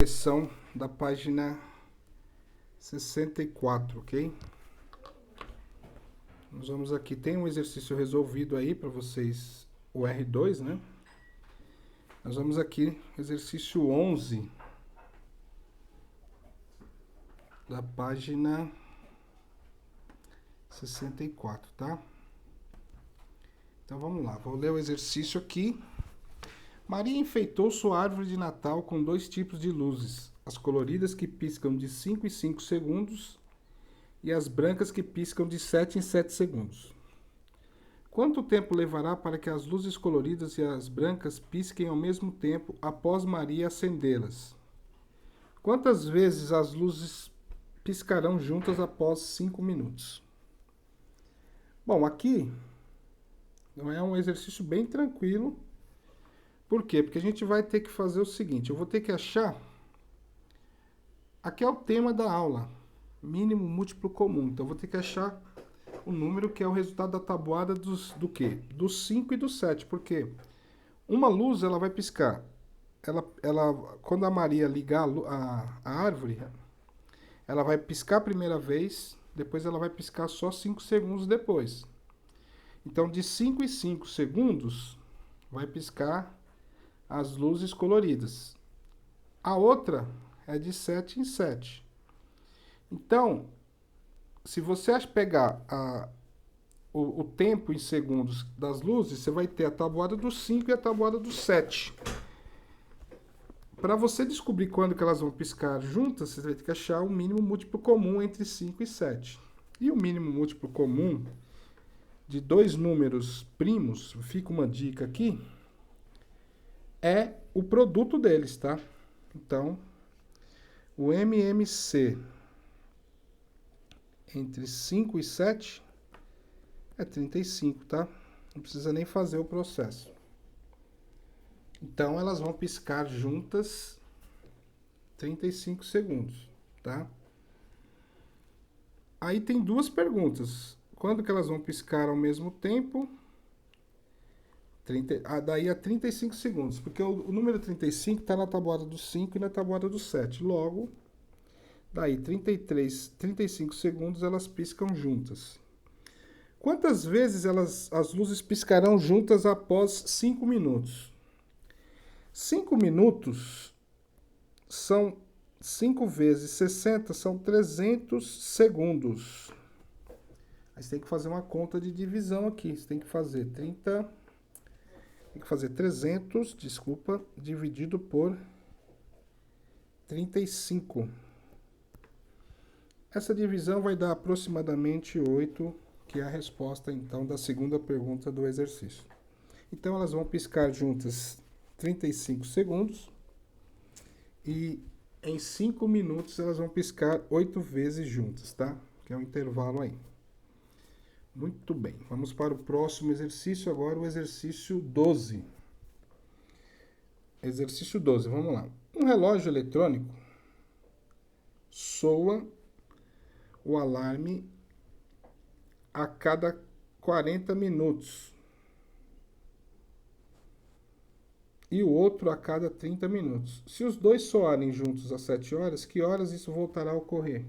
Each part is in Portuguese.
Correção da página 64, ok? Nós vamos aqui, tem um exercício resolvido aí para vocês, o R2, né? Nós vamos aqui, exercício 11, da página 64, tá? Então vamos lá, vou ler o exercício aqui. Maria enfeitou sua árvore de Natal com 2 tipos de luzes, as coloridas que piscam de 5 em 5 segundos e as brancas que piscam de 7 em 7 segundos. Quanto tempo levará para que as luzes coloridas e as brancas pisquem ao mesmo tempo após Maria acendê-las? Quantas vezes as luzes piscarão juntas após 5 minutos? Bom, aqui não é um exercício bem tranquilo. Por quê? Porque a gente vai ter que fazer o seguinte, eu vou ter que achar... Aqui é o tema da aula, mínimo múltiplo comum. Então, eu vou ter que achar o número que é o resultado da tabuada do quê? Do 5 e do 7. Por quê? Uma luz, ela vai piscar. Quando a Maria ligar a árvore, ela vai piscar a primeira vez, depois ela vai piscar só 5 segundos depois. Então, de 5 em 5 segundos, vai piscar as luzes coloridas. A outra é de 7 em 7. Então, se você pegar o tempo em segundos das luzes, você vai ter a tabuada do 5 e a tabuada do 7. Para você descobrir quando que elas vão piscar juntas, você vai ter que achar o mínimo múltiplo comum entre 5 e 7. E o mínimo múltiplo comum de 2 números primos, fica uma dica aqui, é o produto deles, tá? Então, o MMC entre 5 e 7 é 35, tá? Não precisa nem fazer o processo. Então, elas vão piscar juntas 35 segundos, tá? Aí tem 2 perguntas. Quando que elas vão piscar ao mesmo tempo? Daí a 35 segundos, porque o número 35 está na tabuada do 5 e na tabuada do 7. Logo, daí 35 segundos elas piscam juntas. Quantas vezes as luzes piscarão juntas após 5 minutos? 5 minutos são 5 vezes 60, são 300 segundos. Aí você tem que fazer uma conta de divisão aqui. Você tem que fazer 300, dividido por 35. Essa divisão vai dar aproximadamente 8, que é a resposta, então, da segunda pergunta do exercício. Então, elas vão piscar juntas 35 segundos e em 5 minutos elas vão piscar 8 vezes juntas, tá? Que é o intervalo aí. Muito bem, vamos para o próximo exercício, agora o exercício 12. Exercício 12, vamos lá. Um relógio eletrônico soa o alarme a cada 40 minutos e o outro a cada 30 minutos. Se os dois soarem juntos às 7 horas, que horas isso voltará a ocorrer?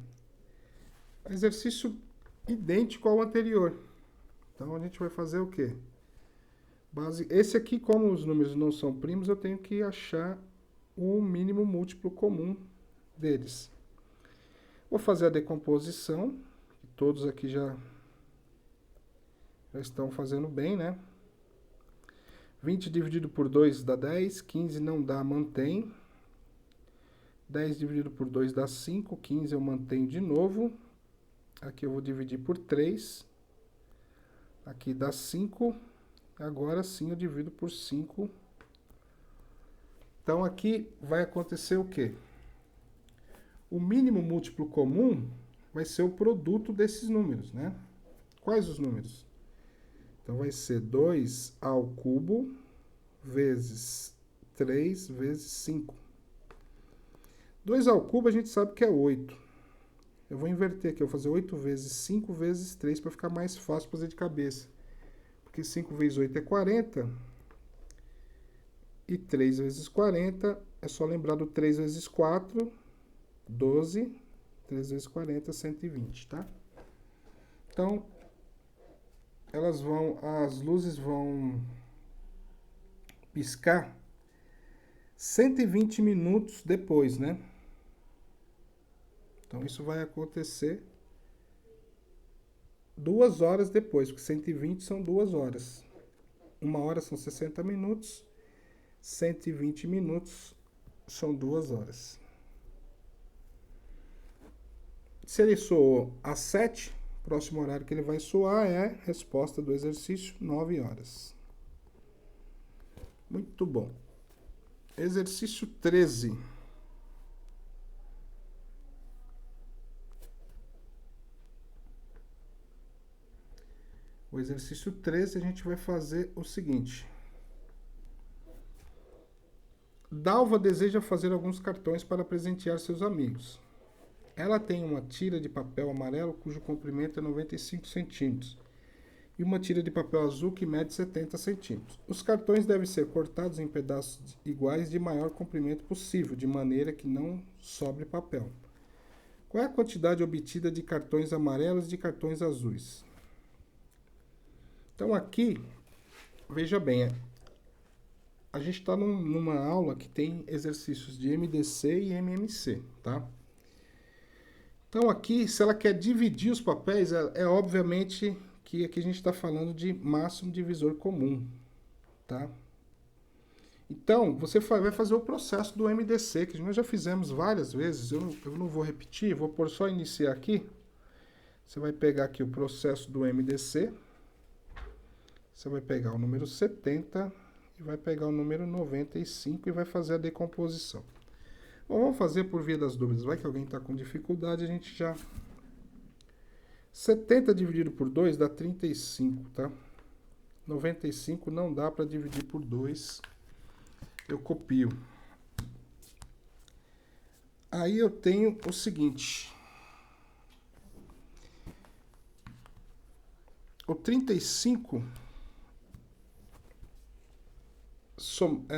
Exercício idêntico ao anterior. Então, a gente vai fazer o quê? Esse aqui, como os números não são primos, eu tenho que achar o mínimo múltiplo comum deles. Vou fazer a decomposição, que todos aqui já estão fazendo bem, né? 20 dividido por 2 dá 10, 15 não dá, mantém. 10 dividido por 2 dá 5, 15 eu mantenho de novo. Aqui eu vou dividir por 3. Aqui dá 5. Agora sim eu divido por 5. Então aqui vai acontecer o quê? O mínimo múltiplo comum vai ser o produto desses números, né? Quais os números? Então vai ser 2 ao cubo vezes 3 vezes 5. 2 ao cubo a gente sabe que é 8. Eu vou inverter aqui, eu vou fazer 8 vezes 5 vezes 3 para ficar mais fácil fazer de cabeça. Porque 5 vezes 8 é 40. E 3 vezes 40 é só lembrar do 3 vezes 4, 12, 3 vezes 40, 120, tá? Então, as luzes vão piscar 120 minutos depois, né? Então, isso vai acontecer 2 horas depois, porque 120 são 2 horas. 1 hora são 60 minutos, 120 minutos são 2 horas. Se ele soou às 7, o próximo horário que ele vai soar é resposta do exercício, 9 horas. Muito bom. Exercício 13. O exercício 13 a gente vai fazer o seguinte. Dalva deseja fazer alguns cartões para presentear seus amigos. Ela tem uma tira de papel amarelo cujo comprimento é 95 centímetros e uma tira de papel azul que mede 70 centímetros. Os cartões devem ser cortados em pedaços iguais de maior comprimento possível, de maneira que não sobre papel. Qual é a quantidade obtida de cartões amarelos e de cartões azuis? Então aqui, veja bem, a gente está numa aula que tem exercícios de MDC e MMC, tá? Então aqui, se ela quer dividir os papéis, obviamente que aqui a gente está falando de máximo divisor comum, tá? Então, você vai fazer o processo do MDC, que nós já fizemos várias vezes, eu não vou repetir, vou por só iniciar aqui. Você vai pegar aqui o processo do MDC, você vai pegar o número 70 e vai pegar o número 95 e vai fazer a decomposição. Bom, vamos fazer por via das dúvidas. Vai que alguém está com dificuldade, a gente já... 70 dividido por 2 dá 35, tá? 95 não dá para dividir por 2. Eu copio. Aí eu tenho o seguinte. O 35...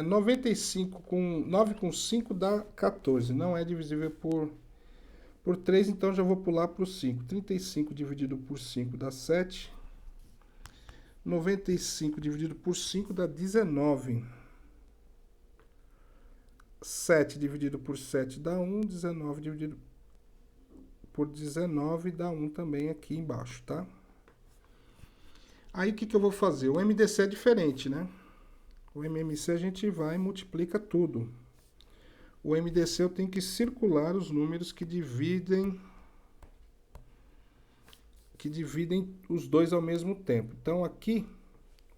95 com 9 com 5 dá 14. Não é divisível por 3, então já vou pular para o 5. 35 dividido por 5 dá 7. 95 dividido por 5 dá 19. 7 dividido por 7 dá 1. 19 dividido por 19 dá 1 também aqui embaixo, tá? Aí o que eu vou fazer? O MDC é diferente, né? O MMC a gente vai e multiplica tudo. O MDC eu tenho que circular os números que dividem os dois ao mesmo tempo. Então aqui,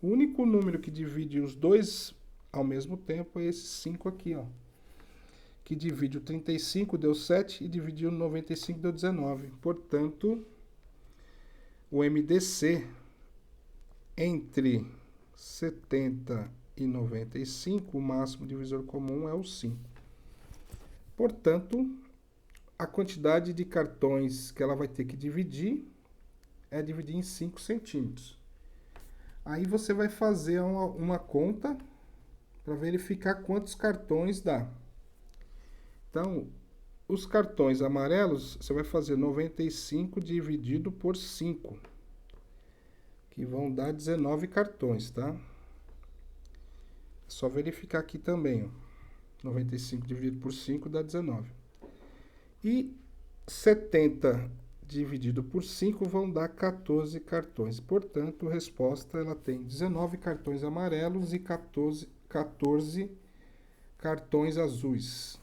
o único número que divide os dois ao mesmo tempo é esse 5 aqui, ó. Que divide o 35, deu 7, e dividiu o 95, deu 19. Portanto, o MDC entre 70 e 95, o máximo divisor comum é o 5. Portanto, a quantidade de cartões que ela vai ter que dividir é dividir em 5 centímetros. Aí você vai fazer uma conta para verificar quantos cartões dá. Então, os cartões amarelos, você vai fazer 95 dividido por 5, que vão dar 19 cartões, tá? É só verificar aqui também, ó. 95 dividido por 5 dá 19. E 70 dividido por 5 vão dar 14 cartões. Portanto, a resposta ela tem 19 cartões amarelos e 14 cartões azuis.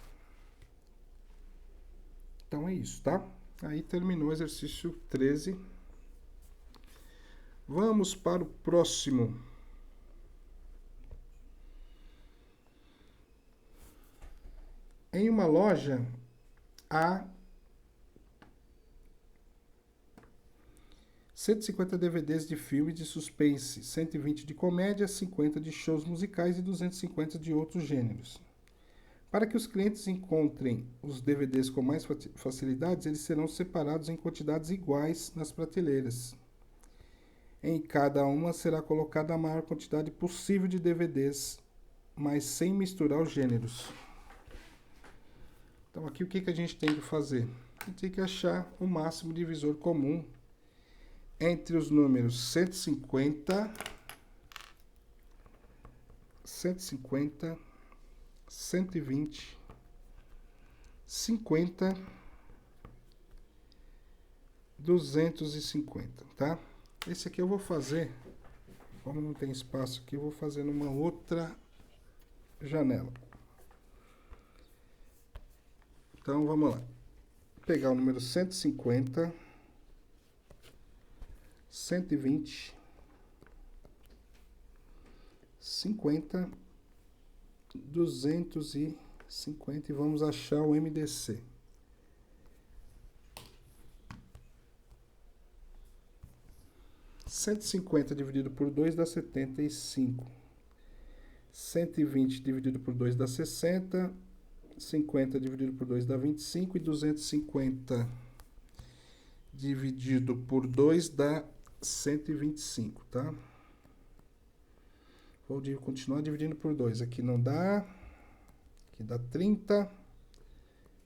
Então é isso, tá? Aí terminou o exercício 13. Vamos para o próximo. Em uma loja, há 150 DVDs de filme de suspense, 120 de comédia, 50 de shows musicais e 250 de outros gêneros. Para que os clientes encontrem os DVDs com mais facilidades, eles serão separados em quantidades iguais nas prateleiras. Em cada uma será colocada a maior quantidade possível de DVDs, mas sem misturar os gêneros. Então, aqui o que a gente tem que fazer? A gente tem que achar o máximo divisor comum entre os números 150, 120, 50, 250, tá? Esse aqui eu vou fazer, como não tem espaço aqui, eu vou fazer numa outra janela. Então, vamos lá. Vou pegar o número 150, 120, 50, 250 e vamos achar o MDC. Cento e 50 dividido por 2 dá 75. 120 dividido por 2 dá 60. 50 dividido por 2 dá 25. E 250 dividido por 2 dá 125, tá? Vou continuar dividindo por 2. Aqui não dá. Aqui dá 30.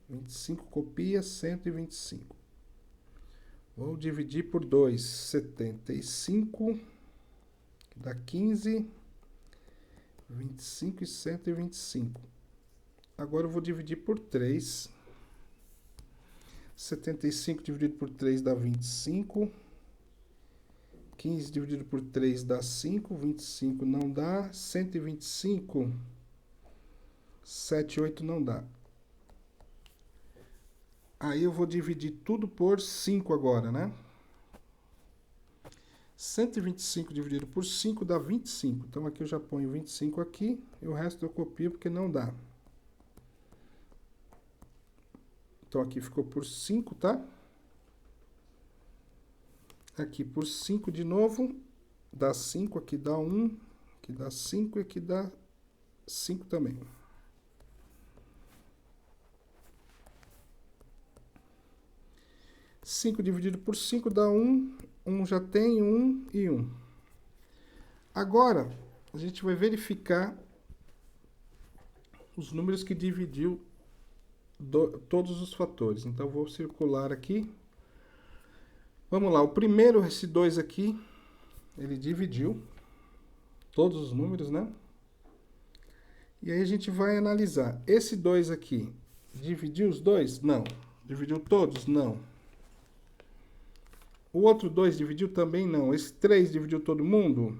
25 copia, 125. Vou dividir por 2. 75. Que dá 15. 25 e 125. Agora eu vou dividir por 3. 75 dividido por 3 dá 25. 15 dividido por 3 dá 5, 25 não dá, 125, 7, 8 não dá. Aí eu vou dividir tudo por 5 agora, né? 125 dividido por 5 dá 25. Então aqui eu já ponho 25 aqui e o resto eu copio porque não dá. Então aqui ficou por 5, tá? Aqui por 5 de novo, dá 5, aqui dá 1, aqui dá 5 e aqui dá 5 também. Cinco dividido por 5 dá 1, 1 já tem 1 e 1. Agora, a gente vai verificar os números que dividiu todos os fatores. Então, eu vou circular aqui. Vamos lá, o primeiro, esse 2 aqui, ele dividiu todos os números, né? E aí a gente vai analisar. Esse 2 aqui, dividiu os dois? Não. Dividiu todos? Não. O outro 2 dividiu também? Não. Esse 3 dividiu todo mundo?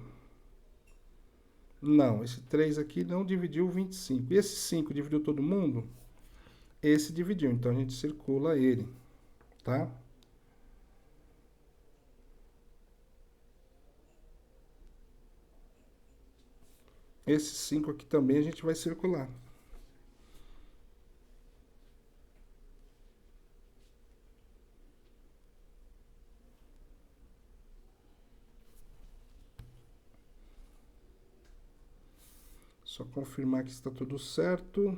Não. Esse 3 aqui não dividiu 25. E esse 5 dividiu todo mundo? Esse dividiu, então a gente circula ele, tá? Esse 5 aqui também a gente vai circular. Só confirmar que está tudo certo.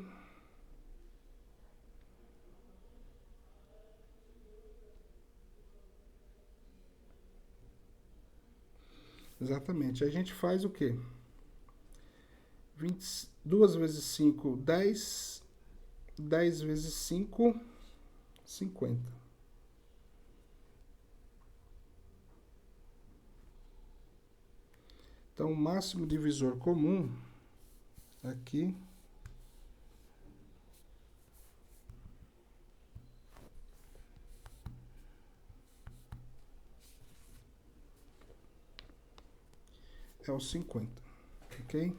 Exatamente. Aí a gente faz o quê? 2 vezes 5, 10. 10 vezes 5, 50. Então, o máximo divisor comum aqui é o 50, ok?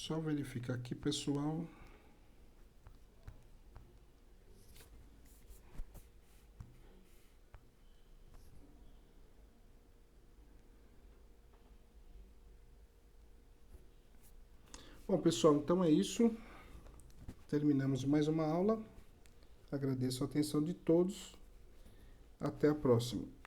Só verificar aqui, pessoal. Bom, pessoal, então é isso. Terminamos mais uma aula. Agradeço a atenção de todos. Até a próxima.